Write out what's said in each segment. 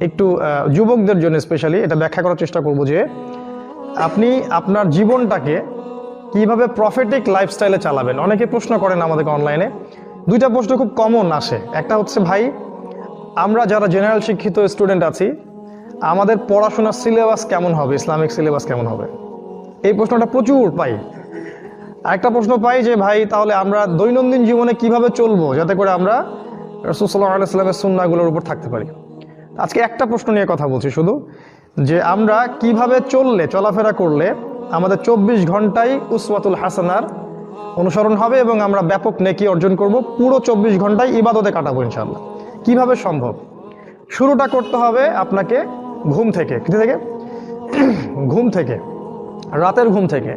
একটু যুবকদের জন্য স্পেশালি এটা ব্যাখ্যা করার চেষ্টা করব যে আপনি আপনার জীবনটাকে কিভাবে প্রফিটিক লাইফস্টাইলে চালাবেন। অনেকে প্রশ্ন করেন আমাদেরকে অনলাইনে, দুইটা প্রশ্ন খুব কমন আসে। একটা হচ্ছে, ভাই আমরা যারা জেনারেল শিক্ষিত স্টুডেন্ট আছি আমাদের পড়াশোনার সিলেবাস কেমন হবে, ইসলামিক সিলেবাস কেমন হবে, এই প্রশ্নটা প্রচুর পাই। আরেকটা প্রশ্ন পাই যে ভাই তাহলে আমরা দৈনন্দিন জীবনে কিভাবে চলবো যাতে করে আমরা রাসূল সাল্লাল্লাহু আলাইহি ওয়াসাল্লামের সুন্নাহগুলোর উপর থাকতে পারি। আজকে একটা প্রশ্ন নিয়ে কথা বলছি শুধু, যে আমরা কিভাবে চলাফেরা করলে আমাদের 24 ঘন্টায় উসওয়াতুল হাসানার অনুসরণ হবে এবং আমরা ব্যাপক নেকি অর্জন করব, পুরো 24 ঘন্টায় ইবাদতে কাটাবো ইনশাআল্লাহ। কিভাবে সম্ভব? শুরুটা করতে হবে আপনাকে ঘুম থেকে। কোথা থেকে? ঘুম থেকে, রাতের ঘুম থেকে।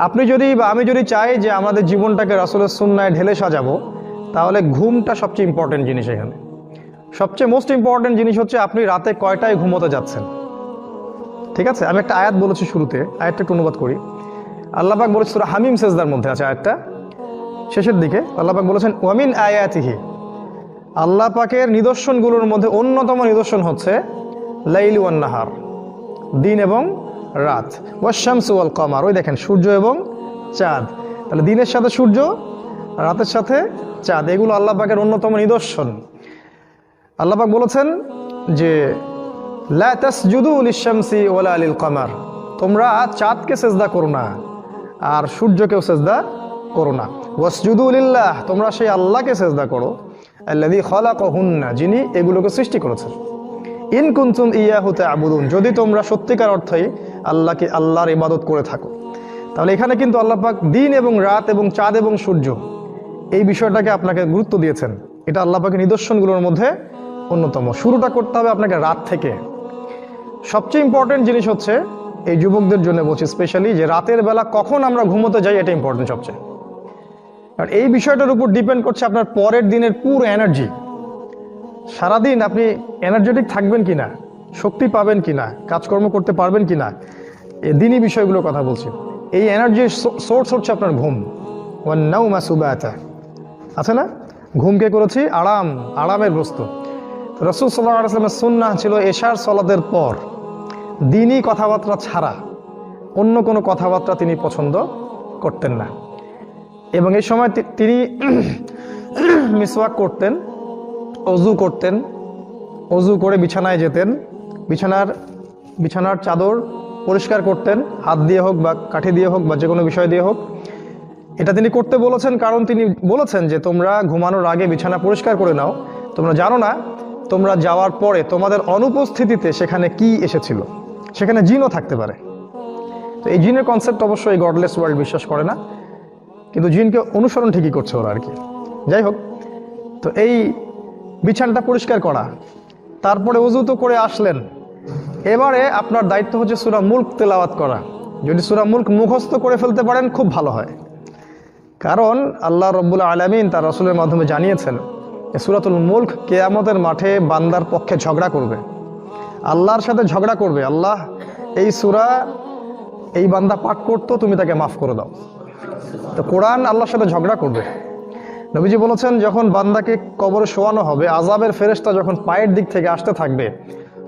আপনি যদি বা আমি যদি চাই যে আমাদের জীবনটাকে রাসূলের সুন্নায় ঢেলে সাজাবো, তাহলে ঘুমটা সবচেয়ে ইম্পর্টেন্ট জিনিস। এখানে সবচেয়ে মোস্ট ইম্পর্টেন্ট জিনিস হচ্ছে আপনি রাতে কয়টায় ঘুমোতে যাচ্ছেন। ঠিক আছে, আমি একটা আয়াত বলেছি শুরুতে, আয়াতটা একটু অনুবাদ করি। আল্লাহ পাক বলেছে সূরা হামিম সেজদার মধ্যে আছে আয়াতটা, শেষের দিকে আল্লাহ পাক বলেছেন ওয়ামিন আয়াতিহি, আল্লাহ পাকের নিদর্শনগুলোর মধ্যে অন্যতম নিদর্শন হচ্ছে লাইল ওয়ান নাহার, দিন এবং রাত, ওয়াশ-শামসু ওয়াল কমার, ওই দেখেন সূর্য এবং চাঁদ। তাহলে দিনের সাথে সূর্য, রাতের সাথে চাঁদ, এগুলো আল্লাহ পাকের অন্যতম নিদর্শন। আল্লাহ পাক বলেছেন যে লা তাসজুদু লিশ-শামসি ওয়ালা লিল কমার, তোমরা চাঁদকে সেজদা করো না আর সূর্যকেও সেজদা করো না। ওয়াসজুদু লিল্লাহ, তোমরা সেই আল্লাহকে সেজদা করো, আল্লাযী খালাকাহুন্না, যিনি এগুলোকে সৃষ্টি করেছেন। ইন কুনতুম ইয়াহু তা'বুদুন, যদি তোমরা সত্যিকার অর্থেই আল্লাহর ইবাদত করে থাকো। তাহলে এখানে কিন্তু আল্লাহ পাক দিন এবং রাত এবং চাঁদ এবং সূর্য এই বিষয়টাকে আপনাকে গুরুত্ব দিয়েছেন। এটা আল্লাহ পাকের নিদর্শনগুলোর মধ্যে অন্যতম। শুরুটা করতে হবে আপনাকে রাত থেকে। সবচেয়ে ইম্পর্টেন্ট জিনিস হচ্ছে, এই যুবকদের জন্য বলছি স্পেশালি, যে রাতের বেলা কখন আমরা ঘুমোতে যাই এটা ইম্পর্টেন্ট সবচেয়ে। আর এই বিষয়টার উপর ডিপেন্ড করছে আপনার পরের দিনের পুরো এনার্জি। সারাদিন আপনি এনার্জেটিক থাকবেন কিনা, শক্তি পাবেন কিনা, কাজকর্ম করতে পারবেন কিনা, এই দিনই বিষয়গুলো কথা বলছি। এই এনার্জির সোর্স হচ্ছে আপনার ঘুম। ওয়ান নাওমা সুবাতা, আছে না? ঘুমকে করেছি আরামের বস্তু। রাসূল সাল্লাল্লাহু আলাইহি ওয়াসাল্লামের সুন্নাহ ছিল এশার সালাতের পর দিনই কথাবার্তা ছাড়া অন্য কোনো কথাবার্তা তিনি পছন্দ করতেন না। এবং এই সময় তিনি মিসওয়াক করতেন, অজু করতেন, অজু করে বিছানায় যেতেন, বিছানার চাদর পরিষ্কার করতেন, হাত দিয়ে হোক বা কাঠি দিয়ে হোক বা যে কোনো বিষয় দিয়ে হোক। এটা তিনি করতে বলেছেন কারণ তিনি বলেছেন যে তোমরা ঘুমানোর আগে বিছানা পরিষ্কার করে নাও, তোমরা জানো না তোমরা যাওয়ার পরে তোমাদের অনুপস্থিতিতে সেখানে কি এসেছিল, সেখানে জিনও থাকতে পারে। তো এই জিনের কনসেপ্ট অবশ্যই এই গডলেস ওয়ার্ল্ড বিশ্বাস করে না, কিন্তু জিনকে অনুসরণ ঠিকই করছে ওরা আর কি। যাই হোক, তো এই বিছানাটা পরিষ্কার করা, তারপরে ওযু তো করে আসলেন, এবারে আপনার দায়িত্ব হচ্ছে সূরা মুলক তেলাওয়াত করা। যদি সূরা মুলক মুখস্থ করে ফেলতে পারেন খুব ভালো হয়, কারণ আল্লাহ রাব্বুল আলামিন তার রাসূলের মাধ্যমে জানিয়েছেন যে সূরাতুল মুলক কিয়ামতের মাঠে বান্দার পক্ষে ঝগড়া করবে, আল্লাহর সাথে ঝগড়া করবে। আল্লাহ এই সূরা এই বান্দা পাঠ করতো, তুমি তাকে মাফ করে দাও। তো কোরআন আল্লাহর সাথে ঝগড়া করবে। নবীজি বলেছেন যখন বান্দাকে কবরে শোয়ানো হবে, আযাবের ফেরেশতা যখন পায়ের দিক থেকে আসতে থাকবে,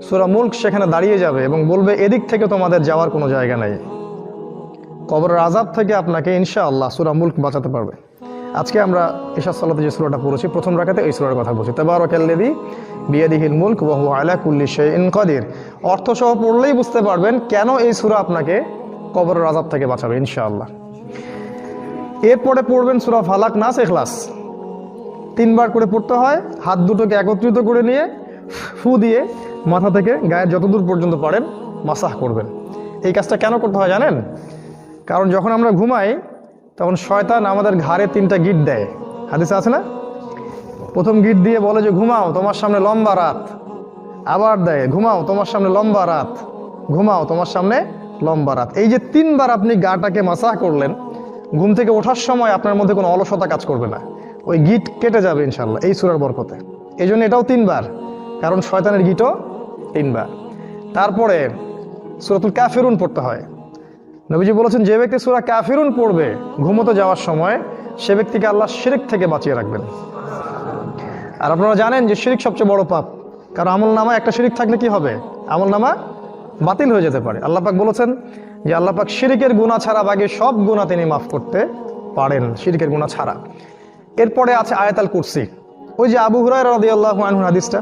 সূরা মুলক সেখানে দাঁড়িয়ে যাবে এবং বলবে এদিক থেকে তোমাদের যাওয়ার কোনো জায়গা নাই। কবরের আযাব থেকে আপনাকে ইনশাআল্লাহ সূরা মুলক বাঁচাতে পারবে। আজকে আমরা ইশা সালাতে যে সূরাটা পড়েছি প্রথম রাকাতে, এই সূরার কথা বলছি, তাবারাকাল্লাযী বিয়াদিহিল মুলক ওয়া হুয়া আলা কুল্লি শাইইন কাদির। অর্থসহ পড়লেই বুঝতে পারবেন কেন এই সূরা আপনাকে কবরের আযাব থেকে বাঁচাবে ইনশাআল্লাহ। এরপরে পড়বেন সূরা ফালাক, নাস, ইখলাস, 3 বার করে পড়তে হয়। হাত দুটোকে একত্রিত করে নিয়ে ফু দিয়ে মাথা থেকে গায়ের যতদূর পর্যন্ত পারেন মাসাহ করবেন। এই কাজটা কেন করতে হয় জানেন? কারণ যখন আমরা ঘুমাই তখন শয়তান আমাদের ঘাড়ে 3টা গিট দেয়, হাদিসে আছে না? প্রথম গিট দিয়ে বলে যে ঘুমাও, তোমার সামনে লম্বা রাত। আবার দেয় ঘুমাও, তোমার সামনে লম্বা রাত, ঘুমাও, তোমার সামনে লম্বা রাত। এই যে 3 বার আপনি গাটাকে মাসাহ করলেন, ঘুম থেকে ওঠার সময় আপনার মধ্যে কোনো অলসতা কাজ করবে না, ওই গিট কেটে যাবে ইনশাআল্লাহ এই সূরার বরকতে। এই জন্য এটাও 3 বার, কারণ শয়তানের গিটও 3 বার। তারপরে সূরাতুল কাফিরুন পড়তে হয়। নবীজি বলেছেন যে ব্যক্তি সূরা কাফিরুন পড়বে ঘুমোতে যাওয়ার সময়, সে ব্যক্তিকে আল্লাহ শিরক থেকে বাঁচিয়ে রাখবেন। আর আপনারা জানেন যে শিরক সবচেয়ে বড় পাপ। কারণ আমল নামা একটা শিরিক থাকলে কি হবে, আমল নামা বাতিল হয়ে যেতে পারে। আল্লাহ পাক বলেছেন যে আল্লাহ পাক শিরিকের গুনাহ ছাড়া বাকি সব গুনাহ তিনি মাফ করতে পারেন, শিরিকের গুনাহ ছাড়া। এরপরে আছে আয়াতুল কুরসি। ওই যে আবু হুরায়রা রাদিয়াল্লাহু আনহু হাদিসটা,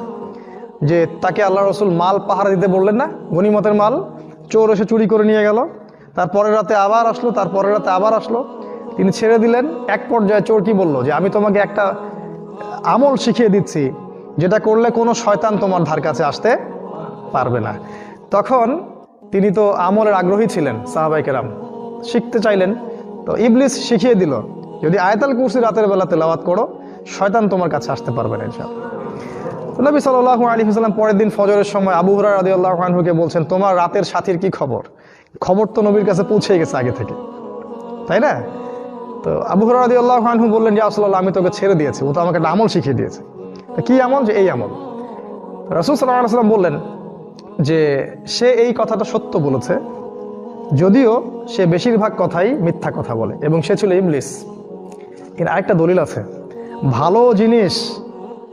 যে তাকে আল্লাহ রসুল মাল পাহারা দিতে বললেন না, গনিমতের মাল চোর এসে চুরি করে নিয়ে গেল, তারপরের রাতে আবার আসলো, তারপরের রাতে আবার আসলো, তিনি ছেড়ে দিলেন। এক পর্যায়ে চোর কি বলল, যে আমি তোমাকে একটা আমল শিখিয়ে দিচ্ছি যেটা করলে কোনো শয়তান তোমার ধার কাছে আসতে পারবে না। তখন তিনি তো আমলের আগ্রহী ছিলেন, সাহাবায়ে কেরাম শিখতে চাইলেন, তো ইবলিস শিখিয়ে দিল যদি আয়াতুল কুরসি রাতের বেলা তেলাওয়াত করো শয়তান তোমার কাছে আসতে পারবে না ইনশাআল্লাহ। নবী সাল্লাল্লাহু আলাইহি ওয়াসাল্লাম পরের দিন ফজরের সময় আবু হুরায়রা রাদিয়াল্লাহু আনহুকে বলছেন, তোমার রাতের সাথীর কি খবর? খবর তো নবীর কাছে পৌঁছে গেছে আগে থেকে, তাই না? তো আবু হুরায়রা রাদিয়াল্লাহু আনহু বললেন, যে রাসূলুল্লাহ আমি তোকে ছেড়ে দিয়েছি, ও তো আমাকে একটা আমল শিখিয়ে দিয়েছে। কি আমল? যে এই আমল। রাসূল সাল্লাল্লাহু আলাইহি ওয়াসাল্লাম বললেন যে সে এই কথাটা সত্য বলেছে, যদিও সে বেশিরভাগ কথাই মিথ্যা কথা বলে, এবং সে ছিল ইবলিস। এর আরেকটা দলিল আছে,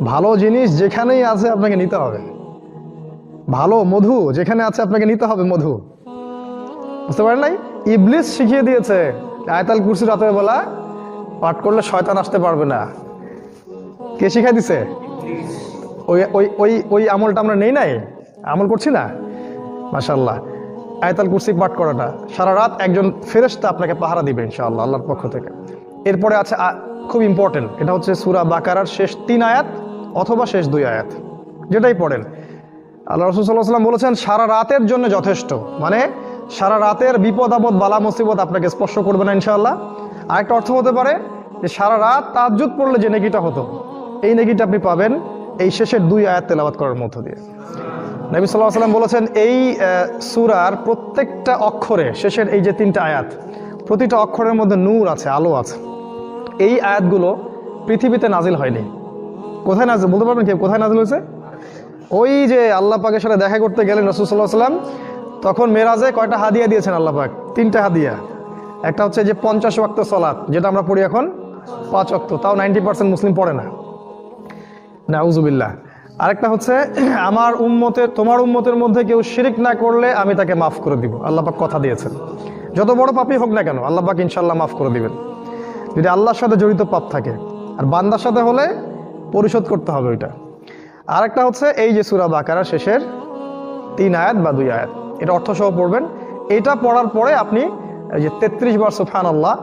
ভালো জিনিস যেখানেই আছে আপনাকে নিতে হবে। ভালো মধু যেখানে আছে আপনাকে নিতে হবে মধু, বুঝতে পারেন নাই? ইবলিস শিখিয়ে দিয়েছে আয়াতুল কুরসি রাতের বেলা পাঠ করলে শয়তান আসতে পারবে না। কে শিখাই দিছে? ওই ওই ওই ওই আমলটা আমরা নেই নাই, আমল করছি না, মাশাআল্লাহ। আয়াতুল কুরসি পাঠ করাটা সারা রাত একজন ফেরেশতা আপনাকে পাহারা দিবে ইনশাআল্লাহ আল্লাহর পক্ষ থেকে। এরপরে আছে খুব ইম্পর্টেন্ট, এটা হচ্ছে সূরা বাকারার শেষ 3 আয়াত অথবা শেষ 2 আয়াত, যেটাই পড়েন। আল্লাহ রাসূল সাল্লাল্লাহু আলাইহি ওয়াসাল্লাম বলেছেন সারা রাতের জন্য যথেষ্ট, মানে সারা রাতের বিপদ আপদ বালা মুসিবত আপনাকে স্পর্শ করবে না ইনশাআল্লাহ। আরেকটা অর্থ হতে পারে যে সারা রাত তাহাজ্জুদ পড়লে যে নেকিটা হতো, এই নেকিটা আপনি পাবেন এই শেষের 2 আয়াত তেলাওয়াত করার মধ্য দিয়ে। নবী সাল্লাল্লাহু আলাইহি ওয়াসাল্লাম বলেছেন এই সূরার প্রত্যেকটা অক্ষরে, শেষের এই যে 3টা আয়াত, প্রতিটা অক্ষরের মধ্যে নূর আছে, আলো আছে। এই আয়াতগুলো পৃথিবীতে নাজিল হয়নি। কোথায় নাজিল বলতে পারবেন কেউ? কোথায় নাজিল হয়েছে? ওই যে আল্লাহ পাকের সাথে দেখা করতে গেলেন রাসূল সাল্লাল্লাহু আলাইহি ওয়াসাল্লাম, তখন মেরাজে কয়টা হাদিয়া দিয়েছেন আল্লাহ পাক? 3টা হাদিয়া। একটা হচ্ছে যে 50 ওয়াক্ত সালাত, যেটা আমরা পড়ি এখন 5 ওয়াক্ত, তাও 90% মুসলিম পড়ে না, নাউজুবিল্লাহ। আরেকটা হচ্ছে আমার উম্মতের, তোমার উম্মতের মধ্যে কেউ শিরিক না করলে আমি তাকে মাফ করে দিব। আল্লাহ পাক কথা দিয়েছেন, যত বড় পাপই হোক না কেন আল্লাহ পাক ইনশাআল্লাহ মাফ করে দিবেন, যদি আল্লাহর সাথে জড়িত পাপ থাকে। আর বান্দার সাথে হলে পরিশোধ করতে হবে ওইটা। আরেকটা হচ্ছে এই যে সূরা বাকারার শেষের 3 আয়াত বা 2 আয়াত, এটা অর্থসহ পড়বেন। এটা পড়ার পরে আপনি এই যে 33 বার সুবহানাল্লাহ,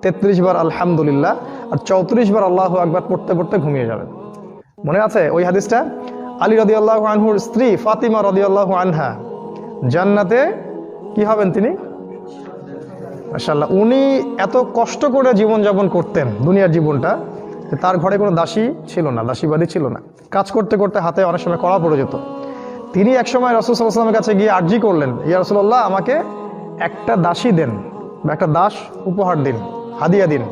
33 বার আলহামদুলিল্লাহ আর 34 বার আল্লাহু আকবার পড়তে পড়তে ঘুমিয়ে যাবেন। মনে আছে ওই হাদিসটা? আলী রাদিয়াল্লাহু আনহুর স্ত্রী ফাতিমা রাদিয়াল্লাহু আনহা জান্নাতে কি হবেন তিনি? মাশাআল্লাহ। উনি এত কষ্ট করে জীবনযাপন করতেন দুনিয়ার জীবনটা, তার ঘরে কোনো দাসী ছিল না, দাসীবাদী ছিল না। কাজ করতে করতে হাতে অনেক সময় কড়া পড়ে যেত। তিনি একসময় রাসূল সাল্লাল্লাহু আলাইহি ওয়াসাল্লামের কাছে গিয়ে আরজি করলেন, ইয়া রাসূলুল্লাহ আমাকে একটা দাসী দেন বা একটা দাস উপহার দিন, হাদিয়া দিন।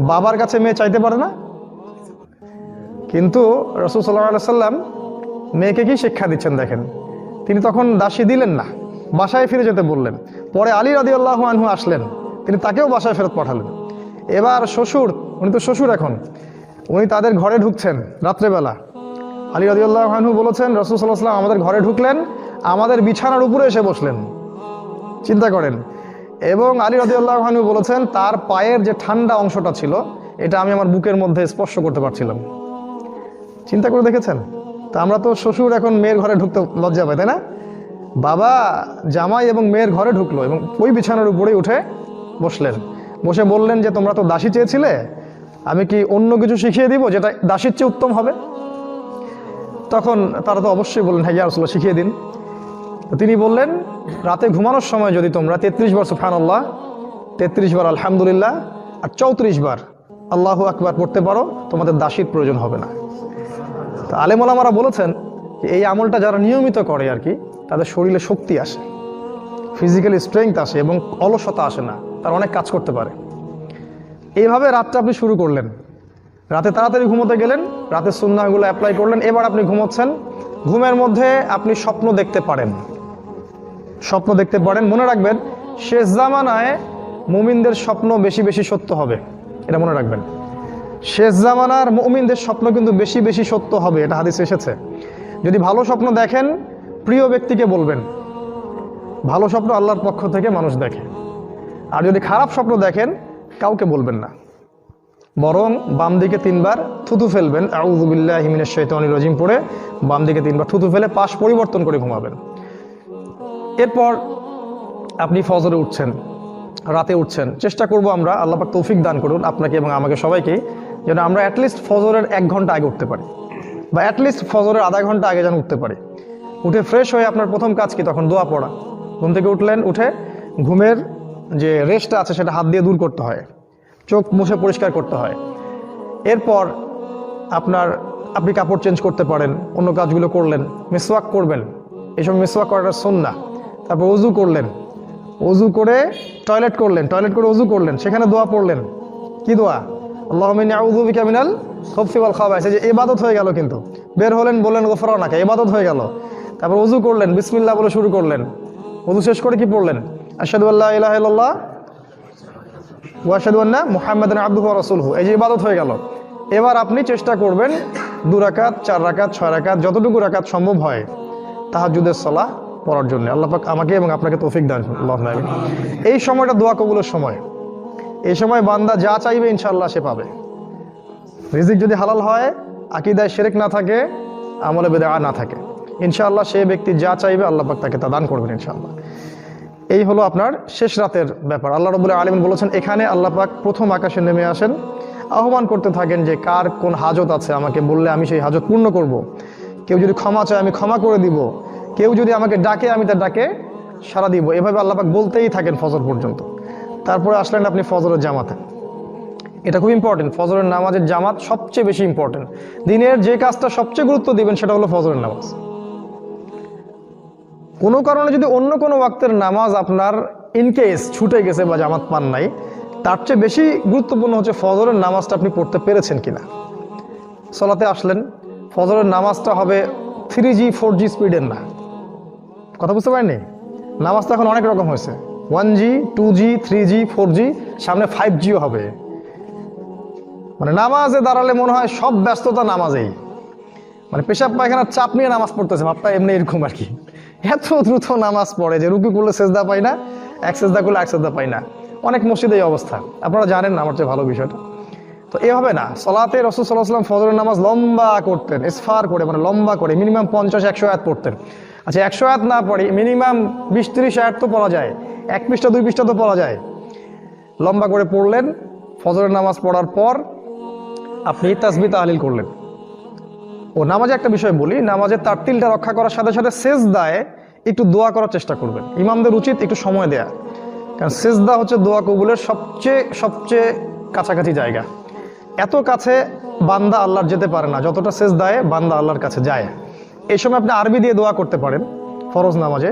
বাবার কাছে মেয়ে চাইতে পারে না, কিন্তু রাসূল সাল্লাল্লাহু আলাইহি ওয়াসাল্লাম মেয়েকে কি শিক্ষা দিচ্ছেন দেখেন। তিনি তখন দাসী দিলেন না, বাসায় ফিরে যেতে বললেন। পরে আলী রাদিয়াল্লাহু আনহু আসলেন, তিনি তাকেও বাসায় ফেরত পাঠালেন। এবার শ্বশুর, উনি তো শ্বশুর এখন, উনি তাদের ঘরে ঢুকছেন রাত্রেবেলা। আলী রাদিয়াল্লাহু আনহু বলেছেন রাসূল সাল্লাল্লাহু আলাইহি ওয়াসাল্লাম আমাদের ঘরে ঢুকলেন, আমাদের বিছানার উপরে এসে বসলেন, চিন্তা করেন। এবং আলী রাদিয়াল্লাহু আনহু বলেছেন তার পায়ের যে ঠান্ডা অংশটা ছিল এটা আমি আমার বুকের মধ্যে স্পর্শ করতে পারছিলাম। চিন্তা করে দেখেছেন? তা আমরা তো শ্বশুর এখন মেয়ের ঘরে ঢুকতে লজ্জা পাই, তাই না? বাবা জামাই এবং মেয়ের ঘরে ঢুকলো এবং ওই বিছানার উপরেই উঠে বসলেন, বসে বললেন যে তোমরা তো দাসী চেয়েছিলে, আমি কি অন্য কিছু শিখিয়ে দিব যেটা দাসীর চেয়ে উত্তম হবে? তখন তারা তো অবশ্যই বললেন হ্যাঁ ইয়া রাসূলুল্লাহ শিখিয়ে দিন। তো তিনি বললেন রাতে ঘুমানোর সময় যদি তোমরা 33 বার সুবহানাল্লাহ, 33 বার আলহামদুলিল্লাহ আর 34 বার আল্লাহু আকবার পড়তে পারো, তোমাদের দাসীর প্রয়োজন হবে না। তো আলেম ওলামারা বলেছেন যে এই আমলটা যারা নিয়মিত করে আর কি, তাদের শরীরে শক্তি আসে, ফিজিক্যালি স্ট্রেংথ আসে এবং অলসতা আসে না, তারা অনেক কাজ করতে পারে। এইভাবে রাতটা আপনি শুরু করলেন, রাতে তাড়াতাড়ি ঘুমোতে গেলেন, রাতের সুন্নাহগুলো অ্যাপ্লাই করলেন, এবার আপনি ঘুমোচ্ছেন। ঘুমের মধ্যে আপনি স্বপ্ন দেখতে পারেন, স্বপ্ন দেখতে পারেন। মনে রাখবেন শেষ জামানায় মুমিনদের স্বপ্ন বেশি বেশি সত্য হবে, এটা মনে রাখবেন। শেষ জামানার মুমিনদের স্বপ্ন কিন্তু বেশি বেশি সত্য হবে, এটা হাদিসে এসেছে। যদি ভালো স্বপ্ন দেখেন প্রিয় ব্যক্তিকে বলবেন, ভালো স্বপ্ন আল্লাহর পক্ষ থেকে মানুষ দেখে। আর যদি খারাপ স্বপ্ন দেখেন কাউকে বলবেন না, বরং বাম দিকে 3 বার থুতু ফেলবেন, আউযু বিল্লাহি মিনাশ শাইতানির রাজিম পড়ে বাম দিকে 3 বার থুতু ফেলে পাশ পরিবর্তন করে ঘুমাবেন। এরপর আপনি ফজরে উঠছেন, রাতে উঠছেন, চেষ্টা করব আমরা, আল্লাহ পাক তৌফিক দান করুন আপনাকে এবং আমাকে সবাইকে, যেন আমরা অ্যাটলিস্ট ফজরের 1 ঘন্টা আগে উঠতে পারি, বা অ্যাটলিস্ট ফজরের আধা ঘন্টা আগে যেন উঠতে পারি। উঠে ফ্রেশ হয়ে আপনার প্রথম কাজ কি? তখন দোয়া পড়া। ঘুম থেকে উঠলেন, উঠে ঘুমের যে রেস্টটা আছে সেটা হাত দিয়ে দূর করতে হয়, চোখ মুছে পরিষ্কার করতে হয়। এরপর আপনি কাপড় চেঞ্জ করতে পারেন, অন্য কাজগুলো করলেন, মিসওয়াক করবেন, এই সময় মিসওয়াক করাটা সুন্নাহ। তারপর ওযু করলেন, ওযু করে টয়লেট করলেন, টয়লেট করে ওযু করলেন, সেখানে দোয়া পড়লেন। কি দোয়া? আল্লাহুম্মা ইন্নী আউযু বিকা মিনাল খুবসি ওয়াল খাবাইস। এই যে ইবাদত হয়ে গেল, কিন্তু বের হলেন বললেন গফরানাকা, ইবাদত হয়ে গেল। তারপর ওযু করলেন, বিসমিল্লাহ বলে শুরু করলেন, ওযু শেষ করে কি পড়লেন? আশহাদু আল্লা ইলাহা ইল্লাল্লাহ ওয়া আশহাদু আন্না মুহাম্মাদান আবদুহু ওয়া রাসূলুহু। এই যে ইবাদত হয়ে গেল। এবার আপনি চেষ্টা করবেন 2 রাকাত, 4 রাকাত, 6 রাকাত, যতটুকু রাকাত সম্ভব হয় তাহাজ্জুদের সালাহ পড়ার জন্য। আল্লাহ পাক আমাকে এবং আপনাকে তৌফিক দান করুন, আল্লাহুম্মা আমিন। এই সময়টা দোয়া কবুলের সময়। এই সময় বান্দা যা চাইবে ইনশাআল্লাহ সে পাবে। রিজিক যদি হালাল হয়, আকীদায় শিরক না থাকে, আমলে বিদআ না থাকে, ইনশাআল্লাহ সে ব্যক্তি যা চাইবে আল্লাহ পাক তাকে তা দান করবেন ইনশাআল্লাহ। এই হলো আপনার শেষ রাতের ব্যাপার। আল্লাহ রাব্বুল আলামিন বলেছেন এখানে আল্লাহ পাক প্রথম আকাশে নেমে আসেন, আহ্বান করতে থাকেন যে কার কোন হাজত আছে আমাকে বললে আমি সেই হাজত পূর্ণ করব। কেউ যদি ক্ষমা চায় আমি ক্ষমা করে দিব, কেউ যদি আমাকে ডাকে আমি তার ডাকে সাড়া দিব। এভাবে আল্লাহ পাক বলতেই থাকেন ফজর পর্যন্ত। তারপরে আসলেন আপনি ফজরের জামাতে। এটা খুব ইম্পর্টেন্ট, ফজরের নামাজের জামাত সবচেয়ে বেশি ইম্পর্টেন্ট। দিনের যে কাজটা সবচেয়ে গুরুত্ব দিবেন সেটা হলো ফজরের নামাজ। কোনো কারণে যদি অন্য কোনো ওয়াক্তের নামাজ আপনার ইনকেস ছুটে গেছে বা জামাত পান নাই, তার চেয়ে বেশি গুরুত্বপূর্ণ হচ্ছে ফজরের নামাজটা আপনি পড়তে পেরেছেন কিনা। সালাতে আসলেন, ফজরের নামাজটা হবে 3G 4G স্পিডের না। কথা বুঝতে পারেননি? নামাজটা এখন অনেক রকম হয়েছে, 1G 2G 3G 4G, সামনে 5Gও হবে। মানে নামাজে দাঁড়ালে মনে হয় সব ব্যস্ততা নামাজেই, মানে পেশাব পায়খানার চাপ নিয়ে নামাজ পড়তেছে, ভাবটা এমনি এরকম আর কি। এত দ্রুত নামাজ পড়ে যে রুকু করলে সেজদা পাই না, এক সেজদা করলে এক সেজদা পাই না। অনেক মসজিদে এই অবস্থা, আপনারা জানেন আমার চেয়ে ভালো বিষয়টা। তো এভাবে না, সলাতে রাসূল সাল্লাল্লাহু আলাইহি ওয়াসাল্লাম ফজরের নামাজ লম্বা করতেন, ইসফার করে, মানে লম্বা করে, মিনিমাম 50-100 আয়াত পড়তেন। আচ্ছা 100 আয়াত না পড়ি, মিনিমাম 20-30 আয়াত তো পড়া যায়, 1 পৃষ্ঠা 2 পৃষ্ঠা তো পড়া যায়। লম্বা করে পড়লেন, ফজরের নামাজ পড়ার পর আপনি তাসবিহ তাহলিল করলেন। ও নামাজে একটা বিষয় বলি, নামাজের তারতিলটা রক্ষা করার সাথে সাথে সেজদায় একটু দোয়া করার চেষ্টা করবেন। ইমামদের উচিত একটু সময় দেয়া, কারণ সেজদা হচ্ছে দোয়া কবুলের সবচেয়ে কাছাকাছি জায়গা। এত কাছে বান্দা আল্লাহর যেতে পারে না যতটা সেজদায় বান্দা আল্লাহর কাছে যায়। এই সময় আপনি আরবি দিয়ে দোয়া করতে পারেন ফরজ নামাজে।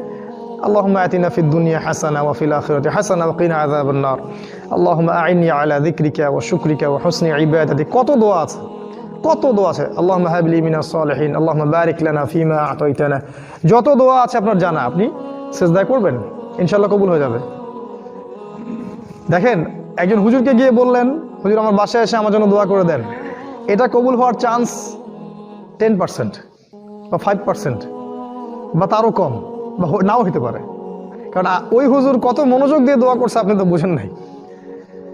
আল্লাহুম্মা আতিনা ফিদ দুনিয়া হাসানা ওয়া ফিল আখিরাতি হাসানা ওয়া কিনা আযাবান নার, আল্লাহুম্মা আইন্নি আলা যিকরিকা ওয়া শুকরিকা ওয়া হুসনি ইবাদাতি। কত দোয়া আছে, কত দোয়া আছে। আল্লাহুম্মা হাবলি মিনাস সালিহিন, আল্লাহুম্মা বারিক লানা ফিমা আতাইতানা। যত দোয়া আছে আপনার জানা, আপনি সেজদায় করবেন, ইনশাআল্লাহ কবুল হয়ে যাবে। দেখেন, একজন হুজুরকে গিয়ে বললেন, হুজুর আমার বাসায় এসে আমার জন্য দোয়া করে দেন, এটা কবুল হওয়ার চান্স 10% বা 5% বা তারও কম, বা নাও হতে পারে। কারণ ওই হুজুর কত মনোযোগ দিয়ে দোয়া করছে আপনি তো বুঝেন নাই।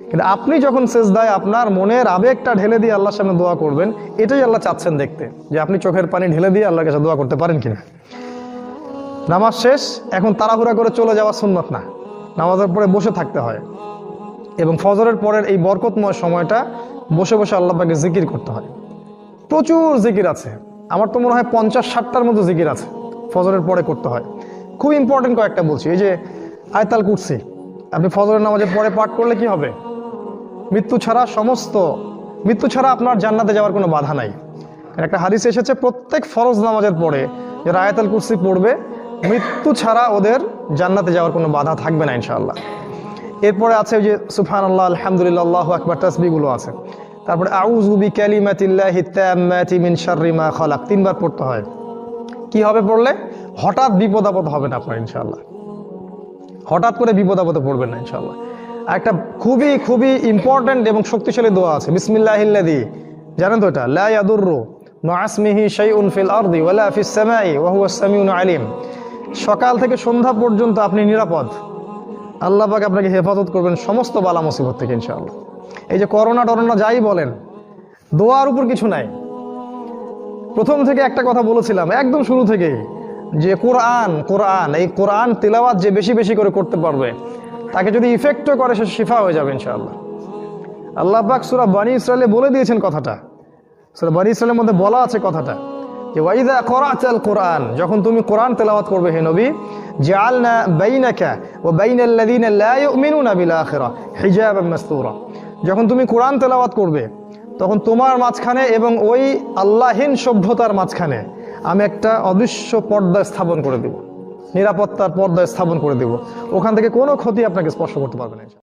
কিন্তু আপনি যখন সেজদায় আপনার মনের আবেগটা ঢেলে দিয়ে আল্লাহর সামনে দোয়া করবেন, এটাই আল্লাহ চাচ্ছেন দেখতে, যে আপনি চোখের পানি ঢেলে দিয়ে আল্লাহর কাছে দোয়া করতে পারেন কিনা। নামাজ শেষ, এখন তাড়াহুড়া করে চলে যাওয়া সুন্নত না, নামাজের পরে বসে থাকতে হয়। এবং ফজরের পরের এই বরকতময় সময়টা বসে বসে আল্লাহ পাকে জিকির করতে হয়। প্রচুর জিকির আছে, আমার তো মনে হয় 50-60টার মতো জিকির আছে ফজরের পরে করতে হয়। খুব ইম্পর্টেন্ট কয়েকটা বলছি। এই যে আয়াতুল কুরসি আপনি ফজরের নামাজের পরে পাঠ করলে কি হবে? মৃত্যু ছাড়া আপনার জান্নাতে যাওয়ার কোনো বাধা নাই। একটা হাদিস এসেছে প্রত্যেক ফরজ নামাজের পরে যারা আয়াতুল কুরসি পড়বে, মৃত্যু ছাড়া ওদের জান্নাতে যাওয়ার কোনো বাধা থাকবে না ইনশাআল্লাহ। এরপরে আছে ওই যে সুবহানাল্লাহ, আলহামদুলিল্লাহ, আল্লাহু আকবার, তাসবিহগুলো আছে। তারপরে আউযু বিকালিমাতিল্লাহি তাম্মাতি মিন শাররি মা খালাক 3 বার পড়তে হয়। কি হবে পড়লে? হঠাৎ বিপদ আপদ হবে না আপনার ইনশাআল্লাহ, হঠাৎ করে বিপদ আপদে পড়বেন না ইনশাআল্লাহ। একটা খুবই ইম্পর্টেন্ট এবং শক্তিশালী দোয়া আছে, বিসমিল্লাহিল্লাযী, জানেন তো এটা? লা ইয়াদুররু মা আসমিহি শাইউন ফিল আরদি ওয়ালা ফিস সামাই ওয়া হুয়াস সামিউল আলিম। সকাল থেকে সন্ধ্যা পর্যন্ত আপনি নিরাপদ। আল্লাহ পাক আপনাকে হেফাজত করবেন সমস্ত বালা মুসিবত থেকে ইনশাআল্লাহ। এই যে করোনা টরোনা যাই বলেন, দোয়ার উপর কিছু নাই। প্রথম থেকে একটা কথা বলেছিলাম একদম শুরু থেকে, যে কোরআন এই কোরআন তিলাওয়াত যে বেশি বেশি করে করতে পারবে, তাকে যদি ইফেক্টও করে সে শিফা হয়ে যাবে ইনশাআল্লাহ। আল্লাহ পাক সূরা বনী ইসরাঈলে বলে দিয়েছেন কথাটা। সূরা বনী ইসরাঈলের মধ্যে বলা আছে কথাটা যে ওয়াইদা ক্বরাতাল কোরআন, যখন তুমি কোরআন তেলাওয়াত করবে হে নবী, জাআলনা বাইনাকা ওয়া বাইনাল্লাযিনা লা ইউমিনুনা বিল আখিরাহ হিজাবাম মাসতুরা, যখন তুমি কোরআন তেলাওয়াত করবে তখন তোমার মাঝখানে এবং ওই আল্লাহহীন সভ্যতার মাঝখানে আমি একটা অদৃশ্য পর্দা স্থাপন করে দেব, নিরাপত্তার পর্দা স্থাপন করে দেব। ওখান থেকে কোনো ক্ষতি আপনাকে স্পর্শ করতে পারবে না।